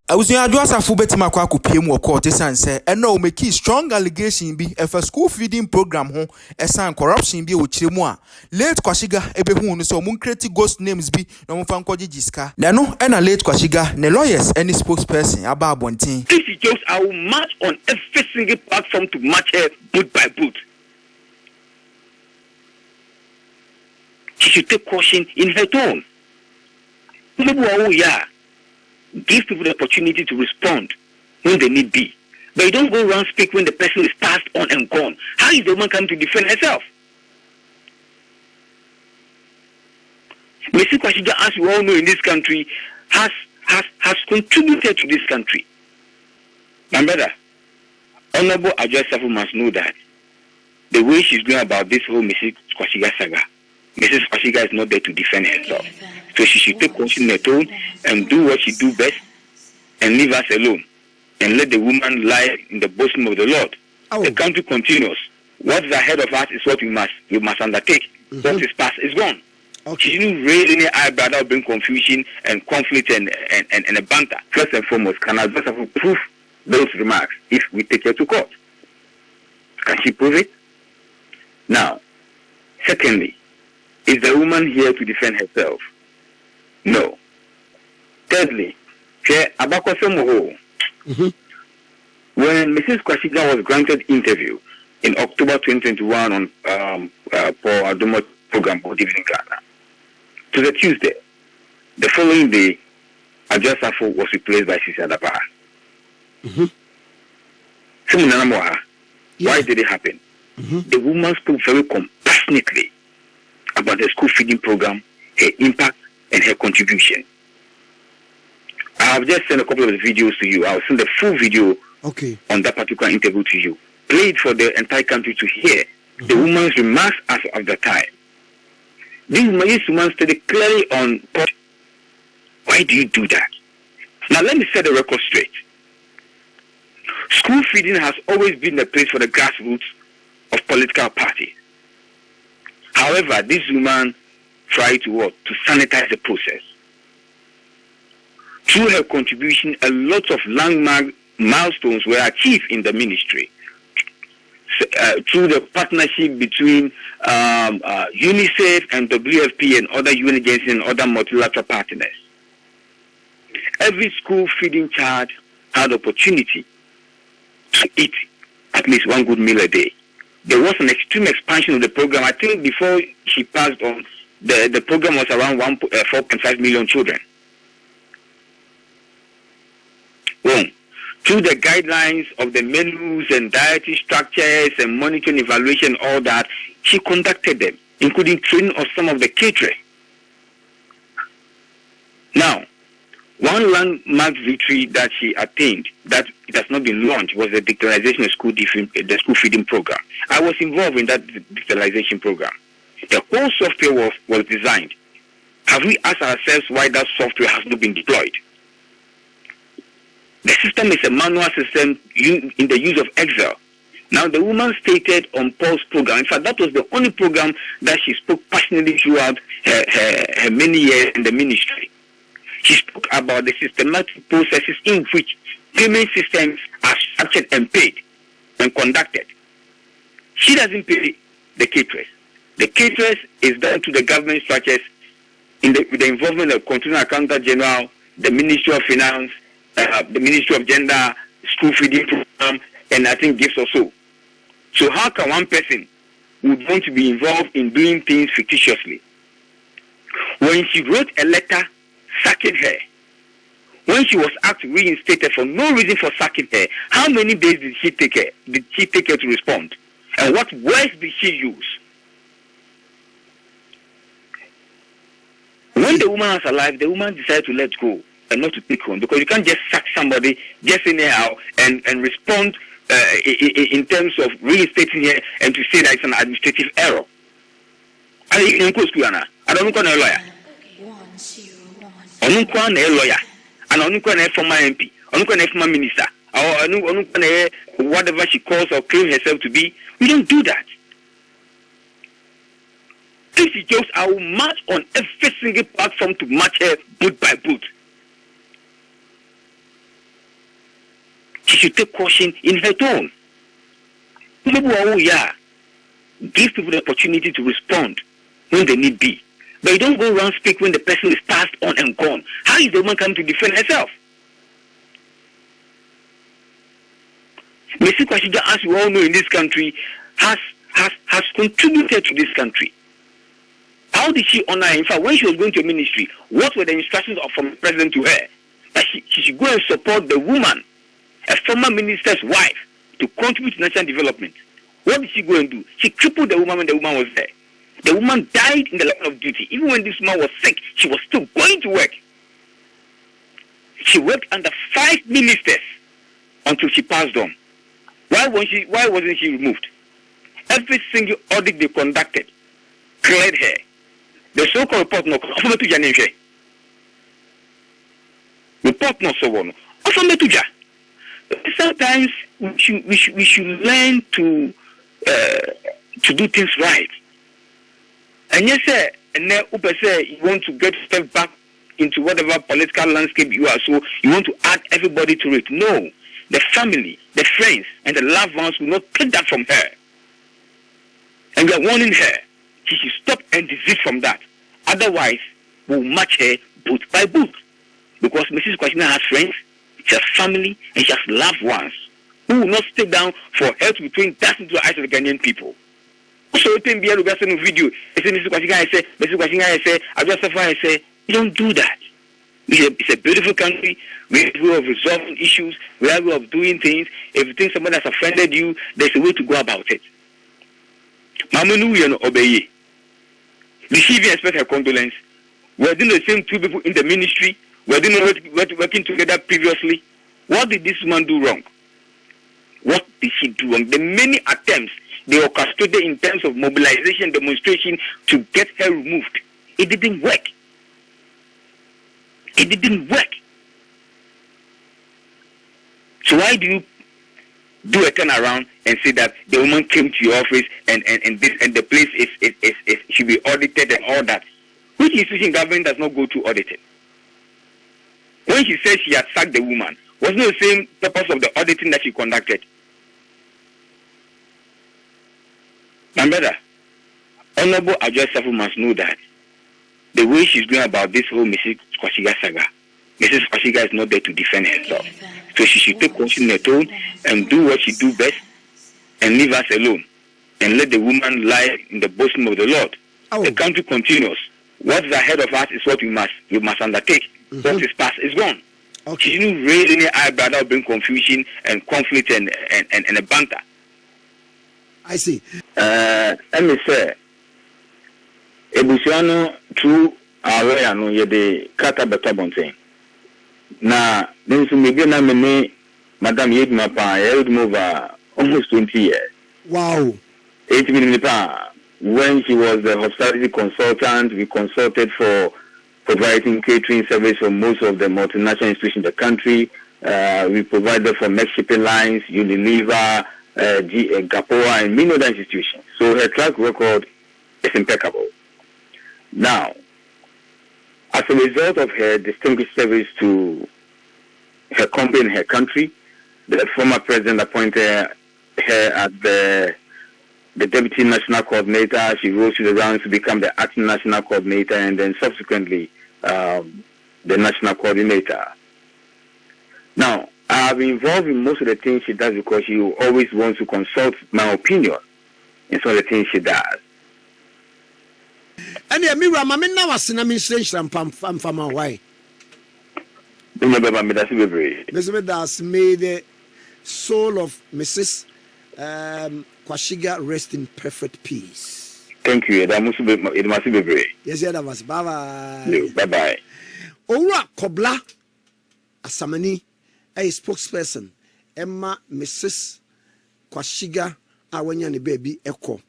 I was in Adwoa Safo betima kwa kupiem wo court say and no make strong allegation be if a school feeding program ho esan corruption be o chire mu a late Quashigah ebehu no so mun create ghost names be no mun fan kwaje jiska na no na late Quashigah ne lawyers any spokesperson aba abontin. This is just I will march on every single platform to match her boot by boot. She should take caution in her tone. Give people the opportunity to respond when they need be. But you don't go around speak when the person is passed on and gone. How is the woman coming to defend herself? Mrs. Quashigah, as we all know in this country, has contributed to this country. My brother, Honorable Adwoa Safo must know that the way she's going about this whole Mrs. Quashigah saga, Mrs. Quashigah is not there to defend herself. So she should take caution in her tone and do what she do best and leave us alone and let the woman lie in the bosom of the Lord. Oh. The country continues. What is ahead of us is what we must undertake. Mm-hmm. What is past is gone. Okay. She didn't raise any eyebrow that will bring confusion and conflict and a banter. First and foremost, can I just have to prove those remarks if we take her to court? Can she prove it? Now, secondly, is the woman here to defend herself? No. Thirdly, when Mrs. Quashigah was granted interview in October 2021 on for Adom program called Evening Ghana, to the Tuesday, the following day, Adwoa Safo was replaced by Sisi Adapa. Why did it happen? The woman spoke very compassionately about the school feeding program, her impact, and her contribution. I have just sent a couple of the videos to you. I will send the full video on that particular interview to you. Play it for the entire country to hear the woman's remarks as of the time. This woman stated clearly on why do you do that? Now let me set the record straight. School feeding has always been the place for the grassroots of political parties. However, this woman tried to sanitize the process. Through her contribution, a lot of landmark milestones were achieved in the ministry. Through the partnership between UNICEF and WFP and other UN agencies and other multilateral partners. Every school feeding child had opportunity to eat at least one good meal a day. There was an extreme expansion of the program. I think before she passed on, the program was around 4.5 million children. Through the guidelines of the menus and dietary structures and monitoring, evaluation, all that, she conducted them, including training of some of the caterers. Now, one landmark victory that she attained, that it has not been launched, was the digitalization of the school feeding program. I was involved in that digitalization program. The whole software was designed. Have we asked ourselves why that software has not been deployed? The system is a manual system in the use of Excel. Now, the woman stated on Paul's program, in fact, that was the only program that she spoke passionately throughout her many years in the ministry. She spoke about the systematic processes in which payment systems are structured and paid and conducted. She doesn't pay the caterers. The caterers is done to the government structures with the involvement of Continuing Accountant General, the Ministry of Finance, the Ministry of Gender, school feeding program, and I think gifts also. So how can one person would want to be involved in doing things fictitiously? When she wrote a letter sacking her, when she was asked to reinstate her for no reason for sacking her, how many days did she take her to respond? And what words did she use? When the woman was alive, the woman decided to let go and not to take on, because you can't just sack somebody just anyhow and respond in terms of reinstating her and to say that it's an administrative error. I don't know a lawyer. I don't know a lawyer. And I don't know a former MP. I don't know a former minister. Or I don't know whatever she calls or claims herself to be. We don't do that. This is just I will march on every single platform to match her boot by boot. she should take caution in her tone. Give people the opportunity to respond when they need be. But you don't go around speak when the person is passed on and gone. How is the woman coming to defend herself? Mrs. Quashigah, as you all know in this country, has contributed to this country. How did she honor her? In fact, when she was going to a ministry, what were the instructions from the president to her? That she should go and support the woman, a former minister's wife, to contribute to national development. What did she go and do? She crippled the woman when the woman was there. The woman died in the line of duty. Even when this woman was sick, she was still going to work. She worked under 5 ministers until she passed on. Why wasn't she removed? Every single audit they conducted cleared her. The so-called report no report no so one. Sometimes we should learn to do things right. And yes, sir, and now you want to get step back into whatever political landscape you are, so you want to add everybody to it. No, the family, the friends, and the loved ones will not take that from her. And we are warning her. She should stop and desist from that. Otherwise, we'll match her boot by boot. Because Mrs. Quashigah has friends, she has family, and she has loved ones who will not stay down for her to be throwing dust into the eyes of the Ghanaian people. So you can be able to get a video. I say, Mrs. Quashigah, I say, Safo, I say, you don't do that. It's a beautiful country. We have a way of resolving issues. We have a way of doing things. If you think somebody has offended you, there's a way to go about it. Mamanu, you know, obey. Did she even expect her condolence? We're doing the same 2 people in the ministry. We're doing working together previously. What did this woman do wrong? What did she do wrong? The many attempts they orchestrated in terms of mobilization, demonstration to get her removed. It didn't work. It didn't work. So why do you do a turnaround and say that the woman came to your office and the place is should be audited and all that? Which institution government does not go to audit it? When she said she had sacked the woman, wasn't it the same purpose of the auditing that she conducted? My brother, Honorable Adwoa Safo must know that the way she's going about this whole Mrs. Quashigah saga, Mrs. Quashigah is not there to defend herself. So she should take caution in her tone and do what she do best and leave us alone and let the woman lie in the bosom of the Lord. Oh. The country continues. What is ahead of us is what we must undertake. What is past is gone. Okay. She didn't raise any eyebrow that will bring confusion and conflict and a banter. I see. Let me say, Ebusiano through our way and the Kata Betabonte. Now, then, so maybe na many Madame Yedmapa, I would move almost 20 years. Wow. 8 minutes when she was the hospitality consultant, we consulted for providing catering service for most of the multinational institutions in the country. We provided for Mex shipping lines, Unilever, Gapoa, and many other institutions. So her track record is impeccable. Now, as a result of her distinguished service to her company and her country, the former president appointed her as the deputy national coordinator. She rose to the ranks to become the acting national coordinator and then subsequently the national coordinator. Now, I've been involved in most of the things she does because she always wants to consult my opinion in some of the things she does. And the mirror, Mamma, now was in a ministration from why? Mr. May the soul of Mrs. Quashigah rest in perfect peace. Thank you. That must be, it must be brave. Yes, that was bye bye. Bye bye. Ora Kobla Asamani, a spokesperson, Emma Mrs. Quashigah, our baby echo.